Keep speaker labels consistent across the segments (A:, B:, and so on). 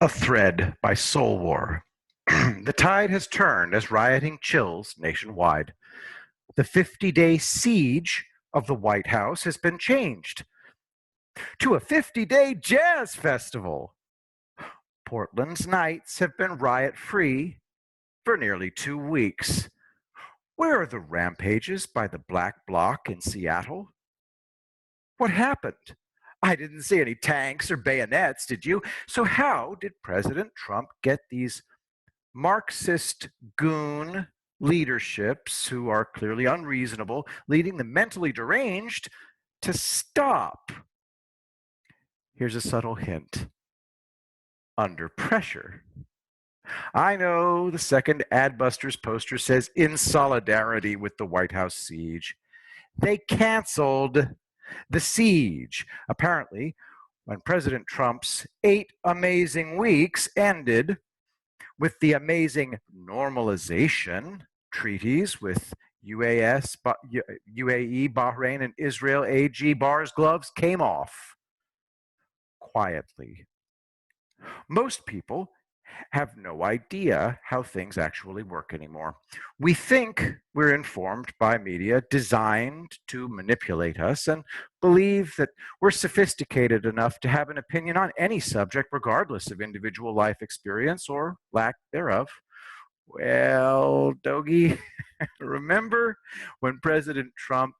A: A Thread by Soul War. The tide has turned as rioting chills nationwide. The 50-day siege of the White House has been changed to a 50-day jazz festival. Portland's nights have been riot-free for nearly 2 weeks. Where are the rampages by the Black Bloc in Seattle? What happened? I didn't see any tanks or bayonets, did you? So how did President Trump get these Marxist goon leaderships who are clearly unreasonable, leading the mentally deranged to stop? Here's a subtle hint: under pressure. I know the second Adbusters poster says in solidarity with the White House siege. They canceled the siege. Apparently, when President Trump's 8 amazing weeks ended with the amazing normalization treaties with UAE, Bahrain, and Israel, AG bars, gloves came off quietly. Most people have no idea how things actually work anymore. We think we're informed by media designed to manipulate us and believe that we're sophisticated enough to have an opinion on any subject, regardless of individual life experience or lack thereof. Well, Doggy, remember when President Trump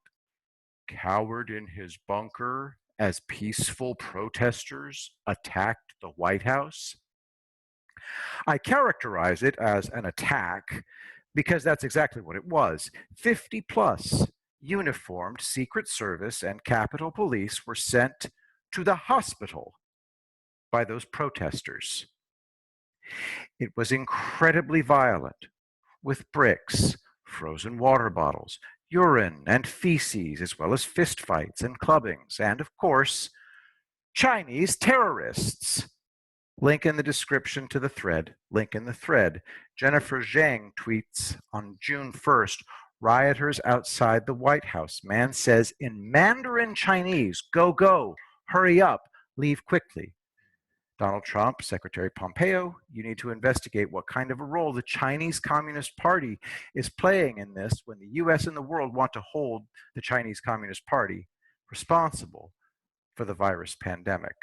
A: cowered in his bunker as peaceful protesters attacked the White House? I characterize it as an attack because that's exactly what it was. 50 plus uniformed Secret Service and Capitol Police were sent to the hospital by those protesters. It was incredibly violent, with bricks, frozen water bottles, urine and feces, as well as fistfights and clubbings, and of course, Chinese terrorists. Link in the description to the thread. Link in the thread. Jennifer Zhang tweets on June 1st, rioters outside the White House. Man says in Mandarin Chinese, go, go, hurry up, leave quickly. Donald Trump, Secretary Pompeo, you need to investigate what kind of a role the Chinese Communist Party is playing in this when the US and the world want to hold the Chinese Communist Party responsible for the virus pandemic.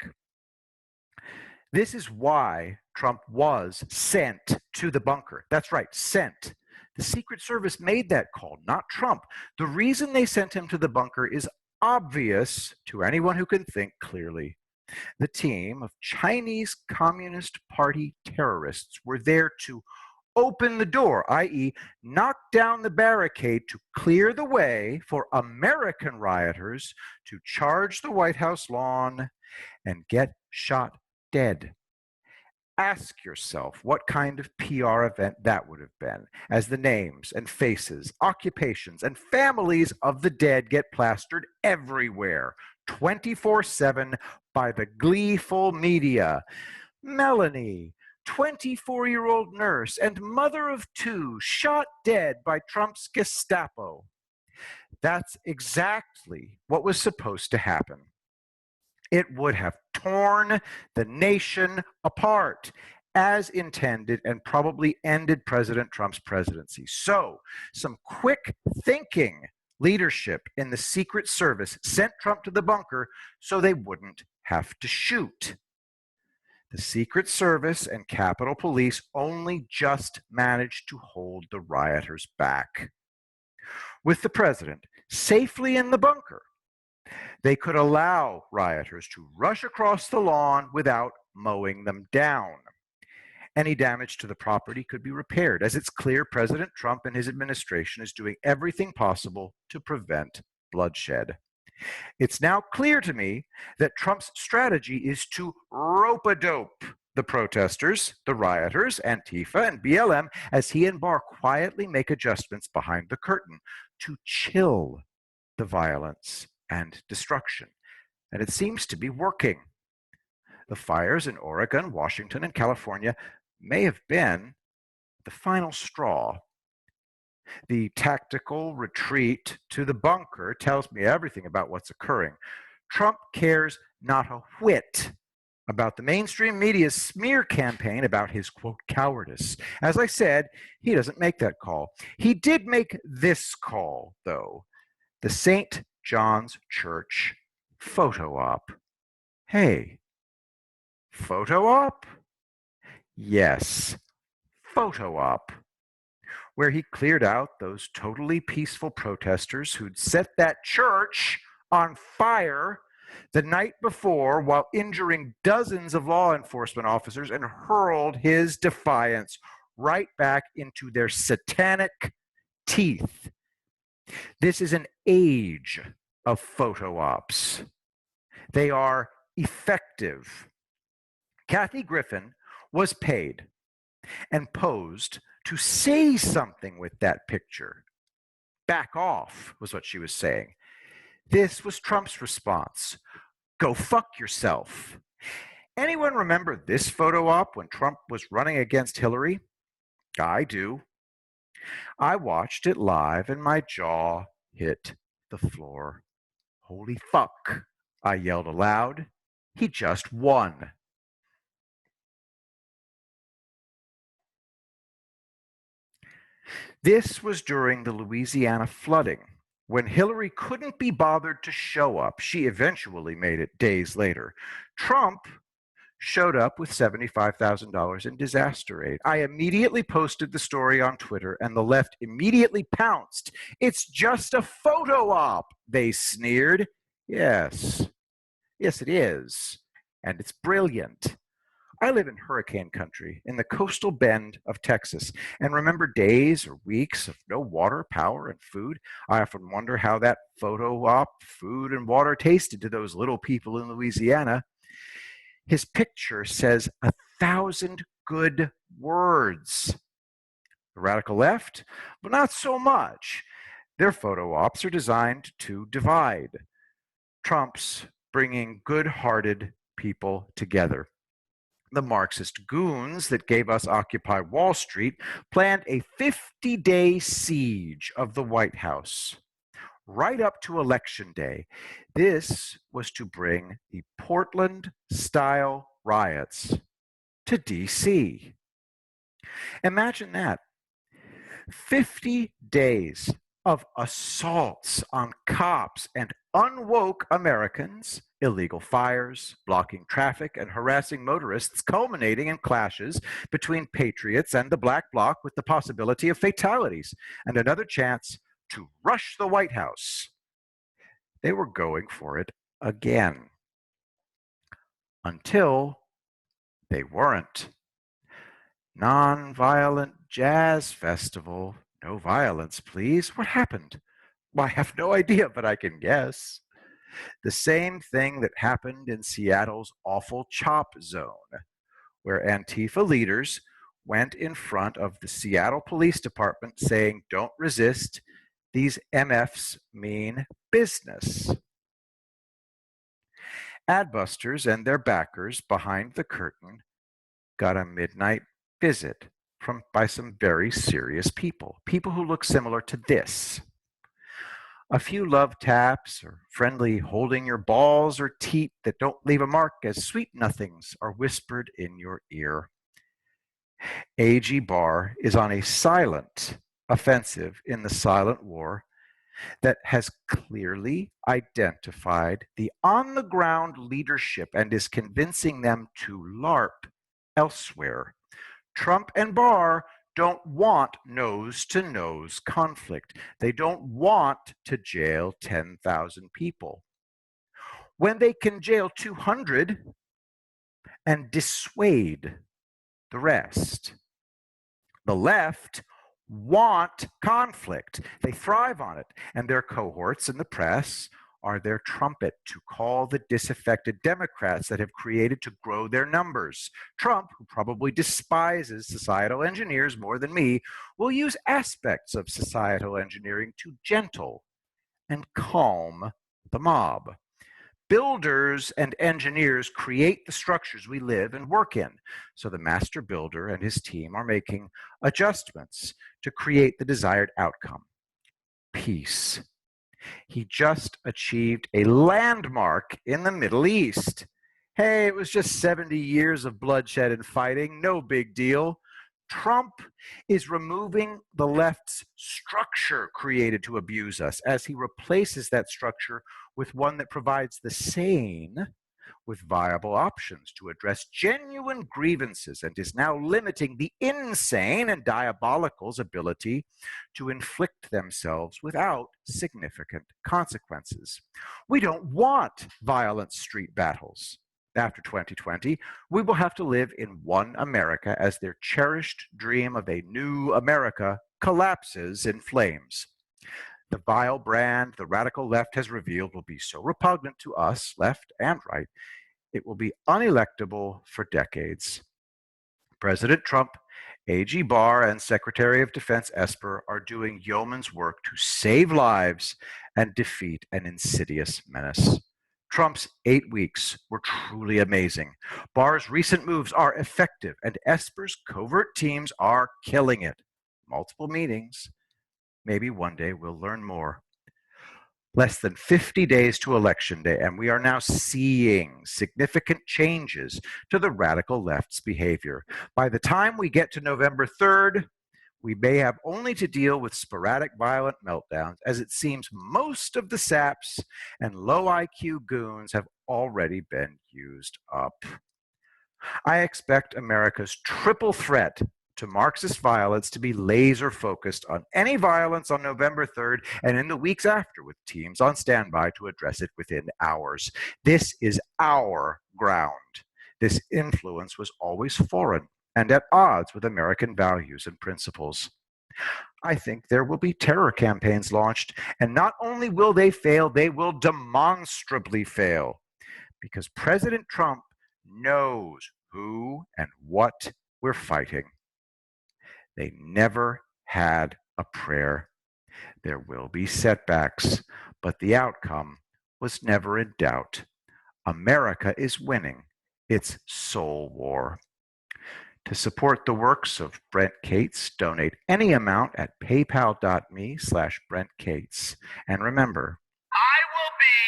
A: This is why Trump was sent to the bunker. That's right, sent. The Secret Service made that call, not Trump. The reason they sent him to the bunker is obvious to anyone who can think clearly. The team of Chinese Communist Party terrorists were there to open the door, i.e., knock down the barricade to clear the way for American rioters to charge the White House lawn and get shot dead. Ask yourself what kind of PR event that would have been, as the names and faces, occupations, and families of the dead get plastered everywhere, 24/7 by the gleeful media. Melanie, 24-year-old nurse and mother of 2, shot dead by Trump's Gestapo. That's exactly what was supposed to happen. It would have torn the nation apart as intended and probably ended President Trump's presidency. So, some quick thinking leadership in the Secret Service sent Trump to the bunker so they wouldn't have to shoot. The Secret Service and Capitol Police only just managed to hold the rioters back. With the president safely in the bunker, they could allow rioters to rush across the lawn without mowing them down. Any damage to the property could be repaired, as it's clear President Trump and his administration is doing everything possible to prevent bloodshed. It's now clear to me that Trump's strategy is to rope-a-dope the protesters, the rioters, Antifa, and BLM as he and Barr quietly make adjustments behind the curtain to chill the violence and destruction. And it seems to be working. The fires in Oregon, Washington, and California may have been the final straw. The tactical retreat to the bunker tells me everything about what's occurring. Trump cares not a whit about the mainstream media's smear campaign about his, quote, cowardice. As I said, he doesn't make that call. He did make this call, though: the St. John's Church photo op. Hey, photo op? Yes, photo op, where he cleared out those totally peaceful protesters who'd set that church on fire the night before while injuring dozens of law enforcement officers, and hurled his defiance right back into their satanic teeth. This is an age of photo ops. They are effective. Kathy Griffin was paid and posed to say something with that picture. Back off, was what she was saying. This was Trump's response: go fuck yourself. Anyone remember this photo op when Trump was running against Hillary? I do. I watched it live and my jaw hit the floor. Holy fuck, I yelled aloud. He just won. This was during the Louisiana flooding, when Hillary couldn't be bothered to show up. She eventually made it days later. Trump showed up with $75,000 in disaster aid. I immediately posted the story on Twitter, and the left immediately pounced. It's just a photo op, they sneered. Yes, it is. And it's brilliant. I live in hurricane country in the coastal bend of Texas and remember days or weeks of no water, power, and food. I often wonder how that photo op food and water tasted to those little people in Louisiana. His picture says 1,000 good words. The radical left, but not so much. Their photo ops are designed to divide. Trump's bringing good-hearted people together. The Marxist goons that gave us Occupy Wall Street planned a 50-day siege of the White House right up to Election Day. This was to bring the Portland-style riots to D.C. Imagine that. 50 days of assaults on cops and unwoke Americans, illegal fires, blocking traffic, and harassing motorists, culminating in clashes between patriots and the Black Bloc, with the possibility of fatalities and another chance to rush the White House. They were going for it again. Until they weren't. Nonviolent Jazz Festival. No violence, please. What happened? Well, I have no idea, but I can guess. The same thing that happened in Seattle's awful chop zone, where Antifa leaders went in front of the Seattle Police Department saying, "Don't resist, these MFs mean business." Adbusters and their backers behind the curtain got a midnight visit by some very serious people who look similar to this. A few love taps or friendly holding your balls or teat that don't leave a mark as sweet nothings are whispered in your ear. A.G. Barr is on a silent offensive in the silent war that has clearly identified the on-the-ground leadership and is convincing them to LARP elsewhere. Trump and Barr don't want nose-to-nose conflict. They don't want to jail 10,000 people. When they can jail 200 and dissuade the rest. The left want conflict. They thrive on it, and their cohorts in the press are their trumpet to call the disaffected Democrats that have created to grow their numbers. Trump, who probably despises societal engineers more than me, will use aspects of societal engineering to gentle and calm the mob. Builders and engineers create the structures we live and work in. So the master builder and his team are making adjustments to create the desired outcome: peace. He just achieved a landmark in the Middle East. Hey, it was just 70 years of bloodshed and fighting, no big deal. Trump is removing the left's structure created to abuse us as he replaces that structure with one that provides the sane with viable options to address genuine grievances and is now limiting the insane and diabolical's ability to inflict themselves without significant consequences. We don't want violent street battles. After 2020, we will have to live in one America as their cherished dream of a new America collapses in flames. The vile brand the radical left has revealed will be so repugnant to us, left and right, it will be unelectable for decades. President Trump, AG Barr, and Secretary of Defense Esper are doing yeoman's work to save lives and defeat an insidious menace. Trump's 8 weeks were truly amazing. Barr's recent moves are effective, and Esper's covert teams are killing it. Multiple meetings. Maybe one day we'll learn more. Less than 50 days to Election Day, and we are now seeing significant changes to the radical left's behavior. By the time we get to November 3rd, we may have only to deal with sporadic violent meltdowns, as it seems most of the saps and low IQ goons have already been used up. I expect America's triple threat to Marxist violence to be laser focused on any violence on November 3rd and in the weeks after, with teams on standby to address it within hours. This is our ground. This influence was always foreign and at odds with American values and principles. I think there will be terror campaigns launched, and not only will they fail, they will demonstrably fail, because President Trump knows who and what we're fighting. They never had a prayer. There will be setbacks, but the outcome was never in doubt. America is winning its soul war. To support the works of Brent Cates, donate any amount at paypal.me/Brent Cates. And remember,
B: I will be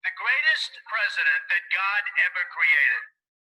B: the greatest president that God ever created.